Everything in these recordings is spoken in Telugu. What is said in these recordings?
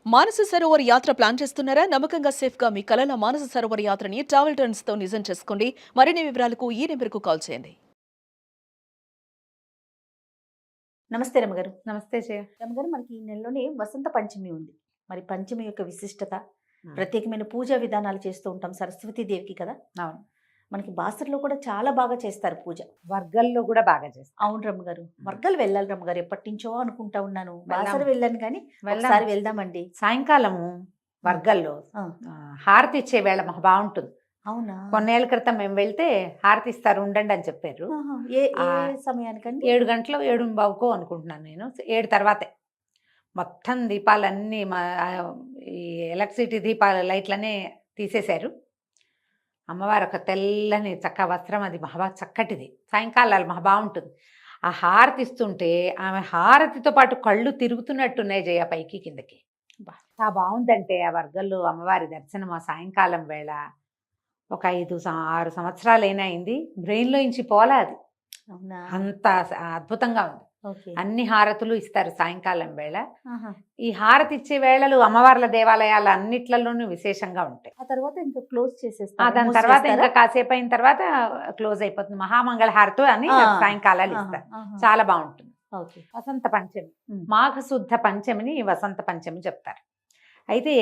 మానస సరోవర్ యాత్ర ప్లాన్ చేస్తున్నారా? నమ్మకంగా సేఫ్ గా మీ కలల మానస సరోవర్ యాత్రని ట్రావెల్ టర్న్స్ తో నిజం చేసుకోండి. మరిన్ని వివరాలకు ఈ నెంబర్కు కాల్ చేయండి. నమస్తే రమగారు. నమస్తే జయ. రమగారు, మనకి ఈ నెలలోనే వసంత పంచమి ఉంది. మరి పంచమి యొక్క విశిష్టత, ప్రత్యేకమైన పూజా విధానాలు చేస్తూ ఉంటాం సరస్వతీ దేవికి కదా. అవును. మనకి బాసర్లో కూడా చాలా బాగా చేస్తారు పూజ. వర్గల్లో కూడా బాగా చేస్తారు. అవును రమ్మగారు, వర్గాలు వెళ్ళాలి రమ్మగారు. ఎప్పటి నుంచో అనుకుంటా ఉన్నాను, వెళ్దాం. బాసర వెళ్ళాను కానీ ఒకసారి వెళ్దామండి. సాయంకాలము వర్గల్లో ఆ, హారతి ఇచ్చే వేళ మాకు బాగుంటుంది. అవునా? కొన్నేళ్ల క్రితం మేము వెళ్తే హారతి ఇస్తారు ఉండండి అని చెప్పారు. ఆహా. ఏ ఏ సమయానికండి? 7 గంటలు 7:15 అనుకుంటున్నాను నేను. 7 తర్వాతే మొత్తం దీపాలన్నీ ఈ ఎలక్ట్రిసిటీ దీపాల లైట్లనే తీసేశారు. అమ్మవారు ఒక తెల్లని చక్క వస్త్రం, అది మహా చక్కటిది. సాయంకాలాలు మహా బాగుంటుంది. ఆ హారతి ఇస్తుంటే ఆమె హారతితో పాటు కళ్ళు తిరుగుతున్నట్టున్నాయి జయ, పైకి కిందకి. బాగుందంటే ఆ వర్గంలో అమ్మవారి దర్శనం ఆ సాయంకాలం వేళ ఒక 5-6 సంవత్సరాలైనా అయింది. బ్రెయిన్లో ఇంచి పోలా అది. అవునా? అంత అద్భుతంగా ఉంది. ఓకే. అన్ని హారతులు ఇస్తారు సాయంకాలం వేళ. ఆహా. ఈ హారతి ఇచ్చే వేళలు అమ్మవార్ల దేవాలయాలు అన్నిట్లలోనూ విశేషంగా ఉంటాయి. ఆ తర్వాత ఇంకా క్లోజ్ చేసేస్తారు. దాని తర్వాత ఇంకా కాసేపు అయిన తర్వాత క్లోజ్ అయిపోతుంది. మహామంగళ హారతి అని సాయంకాలాలు ఇస్తారు. చాలా బాగుంటుంది. ఓకే. వసంత పంచమి, మాఘశుద్ధ పంచమిని వసంత పంచమి చెప్తారు. అయితే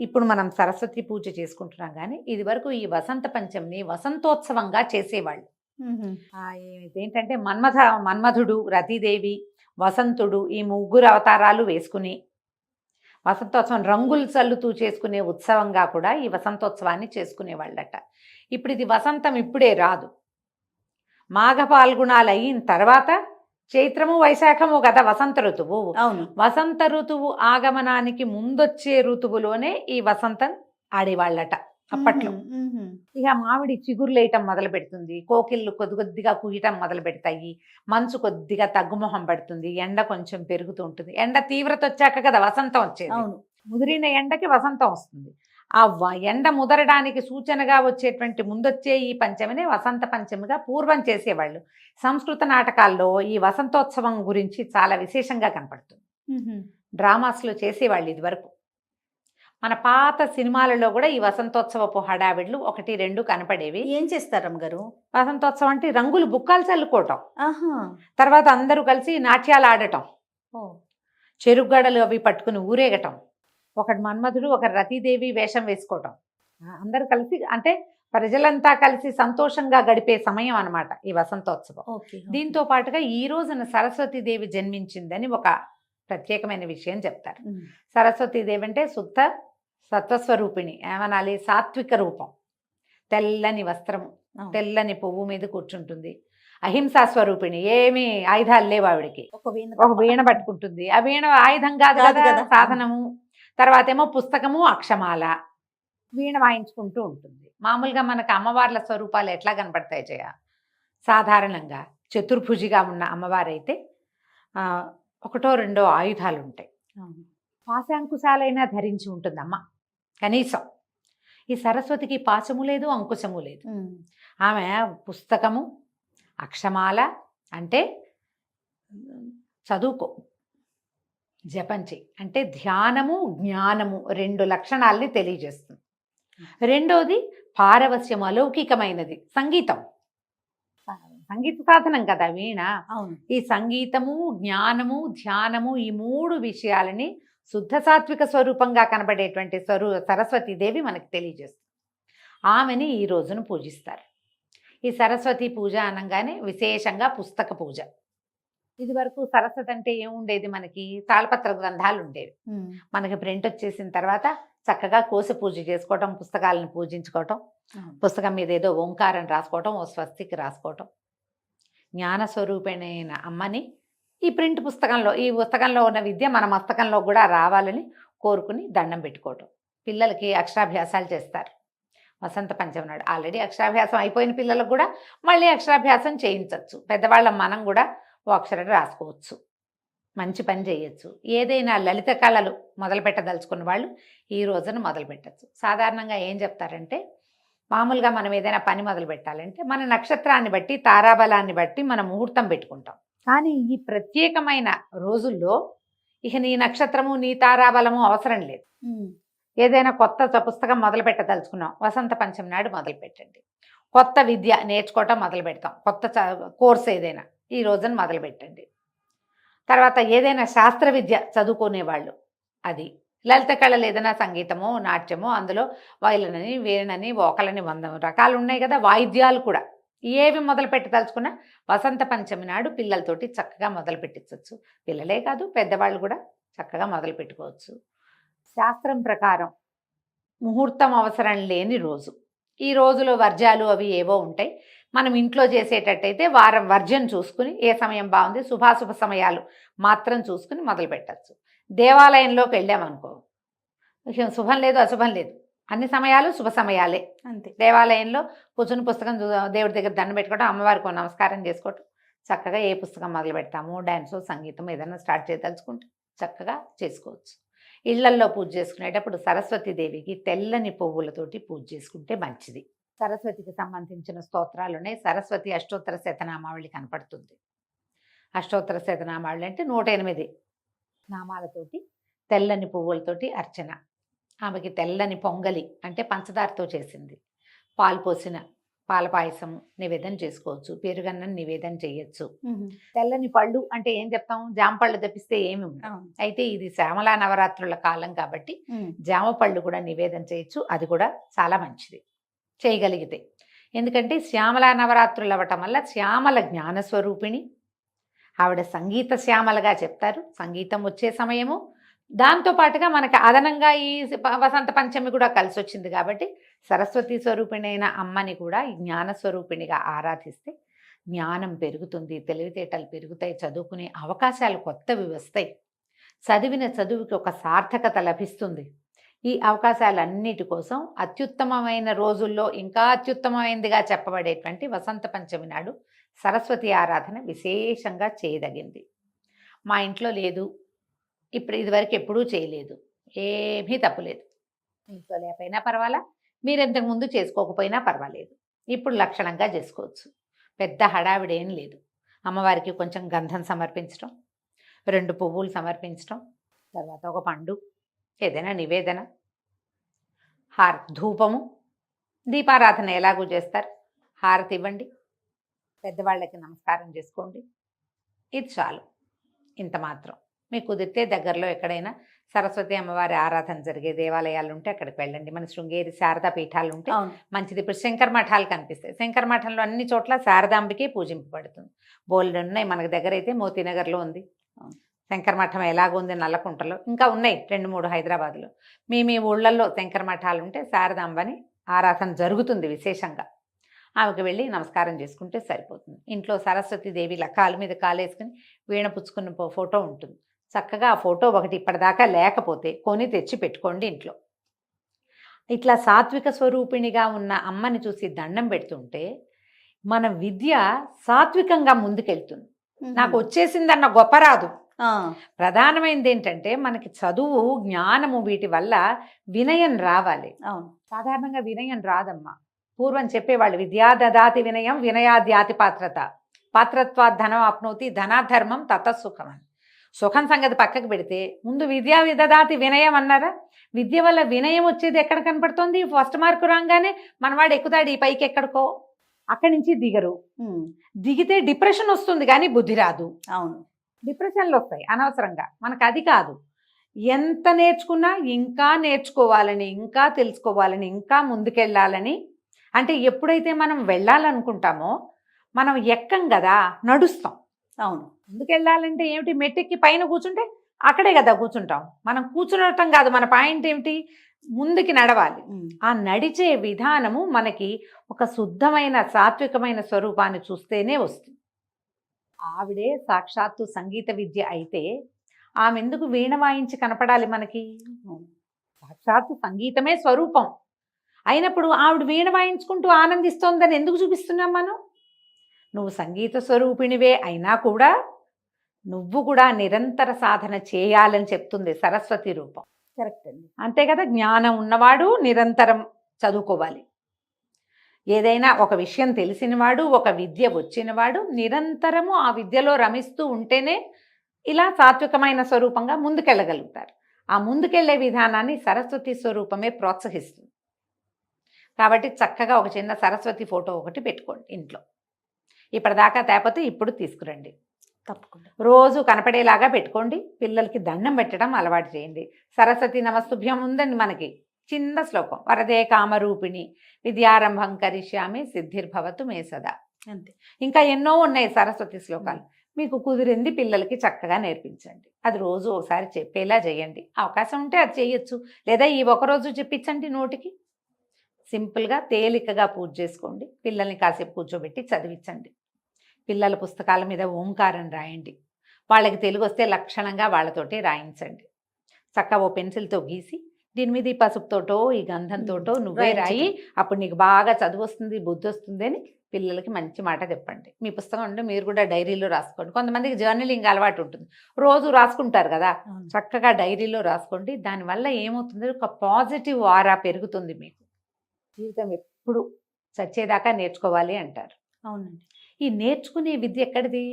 ఇప్పుడు మనం సరస్వతి పూజ చేసుకుంటున్నాం కానీ ఇది వరకు ఈ వసంత పంచమిని వసంతోత్సవంగా చేసేవాళ్ళు. ఏంటంటే మన్మధుడు, రతీదేవి, వసంతుడు ఈ ముగ్గురు అవతారాలు వేసుకుని వసంతోత్సవం రంగులు చల్లుతూ చేసుకునే ఉత్సవంగా కూడా ఈ వసంతోత్సవాన్ని చేసుకునేవాళ్ళట. ఇప్పుడు ఇది వసంతం ఇప్పుడే రాదు. మాఘ పాల్గుణాలు అయిన తర్వాత చైత్రము వైశాఖము కదా వసంత ఋతువు. అవును. వసంత ఋతువు ఆగమనానికి ముందొచ్చే ఋతువులోనే ఈ వసంతం ఆడేవాళ్ళట అప్పట్లో. ఇక మామిడి చిగురులేయటం మొదలు పెడుతుంది, కోకిళ్ళు కొద్ది కొద్దిగా కుయ్యటం మొదలు పెడతాయి, మంచు కొద్దిగా తగ్గుమొహం పడుతుంది, ఎండ కొంచెం పెరుగుతూ ఉంటుంది. ఎండ తీవ్రత వచ్చాక కదా వసంతం వచ్చేది. అవును. ముదిరిన ఎండకి వసంతం వస్తుంది. ఆ ఎండ ముదరడానికి సూచనగా వచ్చేటువంటి ముందొచ్చే ఈ పంచమిని వసంత పంచమిగా పూర్వం చేసేవాళ్ళు. సంస్కృత నాటకాల్లో ఈ వసంతోత్సవం గురించి చాలా విశేషంగా కనపడుతుంది. డ్రామాస్లో చేసేవాళ్ళు ఇది వరకు. మన పాత సినిమాలలో కూడా ఈ వసంతోత్సవపు హడావిడ్లు 1-2 కనపడేవి. ఏం చేస్తారు రమ్మగారు? వసంతోత్సవం అంటే రంగులు బుక్కాలు చల్లుకోవటం, ఆహా. తర్వాత అందరూ కలిసి నాట్యాలు ఆడటం, చెరుగడలు అవి పట్టుకుని ఊరేగటం, ఒకటి మన్మధుడు ఒకటి రతీదేవి వేషం వేసుకోవటం, అందరూ కలిసి అంటే ప్రజలంతా కలిసి సంతోషంగా గడిపే సమయం అన్నమాట ఈ వసంతోత్సవం. దీంతో పాటుగా ఈ రోజున సరస్వతీదేవి జన్మించిందని ఒక ప్రత్యేకమైన విషయం చెప్తారు. సరస్వతీదేవి అంటే శుద్ధ సత్వస్వరూపిణి, ఏమనాలి, సాత్విక రూపం, తెల్లని వస్త్రము, తెల్లని పువ్వు మీద కూర్చుంటుంది, అహింసా స్వరూపిణి, ఏమి ఆయుధాలు లేవు ఆవిడికి, ఒక వీణ పట్టుకుంటుంది. ఆ వీణ ఆయుధం కాదు కదా, సాధనము. తర్వాత ఏమో పుస్తకము, అక్షమాల, వీణ వాయించుకుంటూ ఉంటుంది. మామూలుగా మనకు అమ్మవార్ల స్వరూపాలు ఎట్లా కనపడతాయి జయ? సాధారణంగా చతుర్భుజిగా ఉన్న అమ్మవారైతే 1-2 ఆయుధాలు ఉంటాయి. పాశాంకుశాలైనా ధరించి ఉంటుందమ్మ కనీసం. ఈ సరస్వతికి పాశము లేదు, అంకుశము లేదు. ఆమె పుస్తకము, అక్షమాల అంటే చదువుకో, జపంచి అంటే ధ్యానము, జ్ఞానము 2 లక్షణాలని తెలియజేస్తుంది. రెండోది పారవస్యం, అలౌకికమైనది, సంగీతం, సంగీత సాధనం కదా వీణ. ఈ సంగీతము, జ్ఞానము, ధ్యానము ఈ 3 విషయాలని శుద్ధ సాత్విక స్వరూపంగా కనబడేటువంటి సరస్వతీదేవి మనకి తెలియజేస్తుంది. ఆమెని ఈ రోజున పూజిస్తారు. ఈ సరస్వతి పూజ అనగానే విశేషంగా పుస్తక పూజ. ఇది వరకు సరస్వతి అంటే ఏముండేది, మనకి తాళపత్ర గ్రంథాలు ఉండేవి. మనకి ప్రింట్ వచ్చేసిన తర్వాత చక్కగా కోసి పూజ చేసుకోవటం, పుస్తకాలను పూజించుకోవటం, పుస్తకం మీద ఏదో ఓంకారం రాసుకోవటం, ఓ స్వస్తికి రాసుకోవటం. జ్ఞానస్వరూపిణైన అమ్మని ఈ ప్రింట్ పుస్తకంలో, ఈ పుస్తకంలో ఉన్న విద్య మన మస్తకంలో కూడా రావాలని కోరుకుని దండం పెట్టుకోవటం. పిల్లలకి అక్షరాభ్యాసాలు చేస్తారు వసంత పంచమి నాడు. ఆల్రెడీ అక్షరాభ్యాసం అయిపోయిన పిల్లలకు కూడా మళ్ళీ అక్షరాభ్యాసం చేయించవచ్చు. పెద్దవాళ్ళ మనం కూడా ఓ అక్షరం రాసుకోవచ్చు, మంచి పని చేయొచ్చు. ఏదైనా లలిత కళలు మొదలు పెట్టదలుచుకున్న వాళ్ళు ఈ రోజున మొదలు పెట్టచ్చు. సాధారణంగా ఏం చెప్తారంటే, మామూలుగా మనం ఏదైనా పని మొదలు పెట్టాలంటే మన నక్షత్రాన్ని బట్టి, తారాబలాన్ని బట్టి మనం ముహూర్తం పెట్టుకుంటాం. కానీ ఈ ప్రత్యేకమైన రోజుల్లో ఇక నీ నక్షత్రము నీ తారాబలము అవసరం లేదు. ఏదైనా కొత్త పుస్తకం మొదలు పెట్టదలుచుకున్నాం, వసంత పంచమి నాడు మొదలు పెట్టండి. కొత్త విద్య నేర్చుకోవటం మొదలు పెడతాం, కొత్త కోర్స్ ఏదైనా ఈ రోజున మొదలు పెట్టండి. తర్వాత ఏదైనా శాస్త్ర విద్య చదువుకునేవాళ్ళు, అది లలిత కళలు ఏదైనా సంగీతము నాట్యము, అందులో వయలినని వీణని వోకలని 100 రకాలు ఉన్నాయి కదా, వాయిద్యాలు కూడా ఏవి మొదలు పెట్టదలుచుకున్నా వసంత పంచమి నాడు పిల్లలతోటి చక్కగా మొదలు పెట్టించవచ్చు. పిల్లలే కాదు పెద్దవాళ్ళు కూడా చక్కగా మొదలు పెట్టుకోవచ్చు. శాస్త్రం ప్రకారం ముహూర్తం అవసరం లేని రోజు, ఈ రోజులో వర్జ్యాలు అవి ఏవో ఉంటాయి. మనం ఇంట్లో చేసేటట్టయితే వారం వర్జ్యం చూసుకుని ఏ సమయం బాగుంది, శుభాశుభ సమయాలు మాత్రం చూసుకుని మొదలు పెట్టచ్చు. దేవాలయంలోకి వెళ్ళామనుకో, శుభం లేదు అశుభం లేదు, అన్ని సమయాలు శుభ సమయాలే. అంతే. దేవాలయంలో కూర్చుని పుస్తకం దేవుడి దగ్గర దండం పెట్టుకోవడం, అమ్మవారికి నమస్కారం చేసుకోవటం, చక్కగా ఏ పుస్తకం మొదలు పెడతాము, డ్యాన్సు సంగీతం ఏదైనా స్టార్ట్ చేయదలుచుకుంటే చక్కగా చేసుకోవచ్చు. ఇళ్లల్లో పూజ చేసుకునేటప్పుడు సరస్వతీదేవికి తెల్లని పువ్వులతోటి పూజ చేసుకుంటే మంచిది. సరస్వతికి సంబంధించిన స్తోత్రాలునే సరస్వతి అష్టోత్తర శతనామావళి కనపడుతుంది. అష్టోత్తర శతనామావళి అంటే 108 నామాలతోటి తెల్లని పువ్వులతోటి అర్చన. ఆమెకి తెల్లని పొంగలి అంటే పంచదారతో చేసింది, పాలు పోసిన పాల పాయసము నివేదన చేసుకోవచ్చు, పెరుగన్నం నివేదన చేయొచ్చు. తెల్లని పళ్ళు అంటే ఏం చెప్తాం, జామ పళ్ళు తెప్పిస్తే ఏమి ఉండవు. అయితే ఇది శ్యామలా నవరాత్రుల కాలం కాబట్టి జామ పళ్ళు కూడా నివేదన చేయొచ్చు, అది కూడా చాలా మంచిది చేయగలిగితే. ఎందుకంటే శ్యామలా నవరాత్రులు అవ్వటం వల్ల శ్యామల జ్ఞానస్వరూపిణి ఆవిడ, సంగీత శ్యామలగా చెప్తారు, సంగీతం వచ్చే సమయము. దాంతోపాటుగా మనకు అదనంగా ఈ వసంత పంచమి కూడా కలిసి వచ్చింది కాబట్టి సరస్వతి స్వరూపిణి అయిన అమ్మని కూడా జ్ఞానస్వరూపిణిగా ఆరాధిస్తే జ్ఞానం పెరుగుతుంది, తెలివితేటలు పెరుగుతాయి, చదువుకునే అవకాశాలు కొత్తవి వస్తాయి, చదివిన చదువుకి ఒక సార్థకత లభిస్తుంది. ఈ అవకాశాలన్నిటి కోసం అత్యుత్తమమైన రోజుల్లో ఇంకా అత్యుత్తమమైనదిగా చెప్పబడేటువంటి వసంత పంచమి నాడు సరస్వతి ఆరాధన విశేషంగా చేయదగింది. మా ఇంట్లో లేదు, ఇప్పుడు ఇదివరకు ఎప్పుడూ చేయలేదు, ఏమీ తప్పులేదు. ఇంట్లో లేకపోయినా పర్వాలా, మీరు ఇంతకుముందు చేసుకోకపోయినా పర్వాలేదు, ఇప్పుడు లక్షణంగా చేసుకోవచ్చు. పెద్ద హడావిడేం లేదు. అమ్మవారికి కొంచెం గంధం సమర్పించడం, 2 పువ్వులు సమర్పించడం, తర్వాత ఒక పండు, ఏదైనా నివేదన, ధూపము, దీపారాధన ఎలాగూ చేస్తారు, హారతి ఇవ్వండి, పెద్దవాళ్ళకి నమస్కారం చేసుకోండి, ఇది చాలు. ఇంత మాత్రం. మీకు కుదిరితే దగ్గరలో ఎక్కడైనా సరస్వతి అమ్మవారి ఆరాధన జరిగే దేవాలయాలు ఉంటే అక్కడికి వెళ్ళండి. మన శృంగేరి శారదా పీఠాలు ఉంటే మంచిది. ఇప్పుడు శంకర మఠాలు కనిపిస్తాయి, శంకర మఠంలో అన్ని చోట్ల శారదాంబికే పూజింపబడుతుంది. బోల్డ్ ఉన్నాయి, మనకు దగ్గర అయితే మోతీనగర్లో ఉంది శంకర మఠం, ఎలాగుంది నల్లకుంటలో, ఇంకా ఉన్నాయి 2-3 హైదరాబాద్లో. మీ ఊళ్ళల్లో శంకర మఠాలు ఉంటే శారదాంబని ఆరాధన జరుగుతుంది విశేషంగా. ఆమెకు వెళ్ళి నమస్కారం చేసుకుంటే సరిపోతుంది. ఇంట్లో సరస్వతీదేవి కాలు మీద కాలేసుకుని వీణ పుచ్చుకున్న ఫోటో ఉంటుంది, చక్కగా ఆ ఫోటో ఒకటి ఇప్పటిదాకా లేకపోతే కొని తెచ్చి పెట్టుకోండి ఇంట్లో. ఇట్లా సాత్విక స్వరూపిణిగా ఉన్న అమ్మని చూసి దండం పెడుతుంటే మన విద్య సాత్వికంగా ముందుకెళ్తుంది. నాకు వచ్చేసిందన్న గొప్ప రాదు. ప్రధానమైనది ఏంటంటే మనకి చదువు జ్ఞానము వీటి వల్ల వినయం రావాలి. అవును, సాధారణంగా వినయం రాదమ్మా. పూర్వం చెప్పేవాళ్ళు విద్యా దదాతి వినయం వినయాద్యాతి పాత్రత, పాత్రత్వాత్ ధనం ఆప్నోతి ధనాధర్మం తతసుఖం అని. సుఖం సంగతి పక్కకు పెడితే ముందు విద్యా విదదాతి వినయం అన్నారా. విద్య వల్ల వినయం వచ్చేది ఎక్కడ కనపడుతుంది, ఫస్ట్ మార్కు రాగానే మనవాడు ఎక్కుతాడు ఈ పైకి ఎక్కడికో, అక్కడి నుంచి దిగరు. దిగితే డిప్రెషన్ వస్తుంది కానీ బుద్ధి రాదు. అవును, డిప్రెషన్లు వస్తాయి అనవసరంగా. మనకు అది కాదు, ఎంత నేర్చుకున్నా ఇంకా నేర్చుకోవాలని, ఇంకా తెలుసుకోవాలని, ఇంకా ముందుకెళ్ళాలని. అంటే ఎప్పుడైతే మనం వెళ్ళాలనుకుంటామో మనం ఎక్కం కదా, నడుస్తాం. అవును, ముందుకెళ్ళాలంటే ఏమిటి, మెట్టెక్కి పైన కూర్చుంటే అక్కడే కదా కూర్చుంటాం. మనం కూర్చునటం కాదు, మన పాయింట్ ఏమిటి, ముందుకి నడవాలి. ఆ నడిచే విధానము మనకి ఒక శుద్ధమైన సాత్వికమైన స్వరూపాన్ని చూస్తేనే వస్తుంది. ఆవిడే సాక్షాత్తు సంగీత విద్య అయితే ఆమె ఎందుకు వీణ వాయించి కనపడాలి మనకి? సాక్షాత్తు సంగీతమే స్వరూపం అయినప్పుడు ఆవిడ వీణ వాయించుకుంటూ ఆనందిస్తోందని ఎందుకు చూపిస్తున్నాం మనం? నువ్వు సంగీత స్వరూపిణివే అయినా కూడా నువ్వు కూడా నిరంతర సాధన చేయాలని చెప్తుంది సరస్వతి రూపం. కరెక్ట్ అండి. అంతే కదా, జ్ఞానం ఉన్నవాడు నిరంతరం చదువుకోవాలి. ఏదైనా ఒక విషయం తెలిసినవాడు, ఒక విద్య వచ్చినవాడు నిరంతరము ఆ విద్యలో రమిస్తూ ఉంటేనే ఇలా సాత్వికమైన స్వరూపంగా ముందుకెళ్ళగలుగుతారు. ఆ ముందుకెళ్లే విధానాన్ని సరస్వతి స్వరూపమే ప్రోత్సహిస్తుంది. కాబట్టి చక్కగా ఒక చిన్న సరస్వతి ఫోటో ఒకటి పెట్టుకోండి ఇంట్లో. ఇప్పటిదాకా తేపోతే ఇప్పుడు తీసుకురండి. తప్పకుండా. రోజు కనపడేలాగా పెట్టుకోండి. పిల్లలకి దండం పెట్టడం అలవాటు చేయండి. సరస్వతి నమస్తుభ్యం ఉందండి మనకి. చిన్న శ్లోకం, వరదే కామరూపిణి విద్యారంభం కరిష్యామి సిద్ధిర్భవతు మే సదా. అంతే. ఇంకా ఎన్నో ఉన్నాయి సరస్వతి శ్లోకాలు. మీకు కుదిరింది పిల్లలకి చక్కగా నేర్పించండి. అది రోజు ఒకసారి చెప్పేలా చేయండి. అవకాశం ఉంటే అది చేయొచ్చు, లేదా ఈ ఒకరోజు చెప్పించండి నోటికి. సింపుల్గా తేలికగా పూజ చేసుకోండి. పిల్లల్ని కాసేపు కూర్చోబెట్టి చదివించండి. పిల్లల పుస్తకాల మీద ఓంకారం రాయండి. వాళ్ళకి తెలుగు వస్తే లక్షణంగా వాళ్ళతోటి రాయించండి. చక్కగా ఓ పెన్సిల్తో గీసి దీని మీద ఈ పసుపుతోటో ఈ గంధంతోటో నువ్వే రాయి, అప్పుడు నీకు బాగా చదువు వస్తుంది, బుద్ధి వస్తుంది అని పిల్లలకి మంచి మాట చెప్పండి. మీ పుస్తకం అంటే మీరు కూడా డైరీలో రాసుకోండి. కొంతమందికి జర్నలింగ్ అలవాటు ఉంటుంది, రోజు రాసుకుంటారు కదా. చక్కగా డైరీలో రాసుకోండి. దానివల్ల ఏమవుతుంది, ఒక పాజిటివ్ ఆరా పెరుగుతుంది. మీకు జీవితం ఎప్పుడు చచ్చేదాకా నేర్చుకోవాలి అంటారు. అవునండి. ఈ నేర్చుకునే విద్య ఎక్కడిది?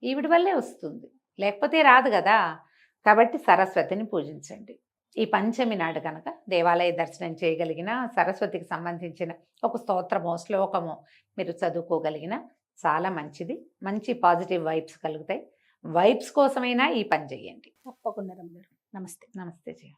ఈవిడి వల్లే వస్తుంది, లేకపోతే రాదు కదా. కాబట్టి సరస్వతిని పూజించండి. ఈ పంచమి నాడు కనుక దేవాలయ దర్శనం చేయగలిగిన, సరస్వతికి సంబంధించిన ఒక స్తోత్రమో శ్లోకమో మీరు చదువుకోగలిగిన చాలా మంచిది. మంచి పాజిటివ్ వైబ్స్ కలుగుతాయి. వైబ్స్ కోసమైనా ఈ పని చేయండి. తప్పకుండా రమ్య గారు. నమస్తే. నమస్తే జయ.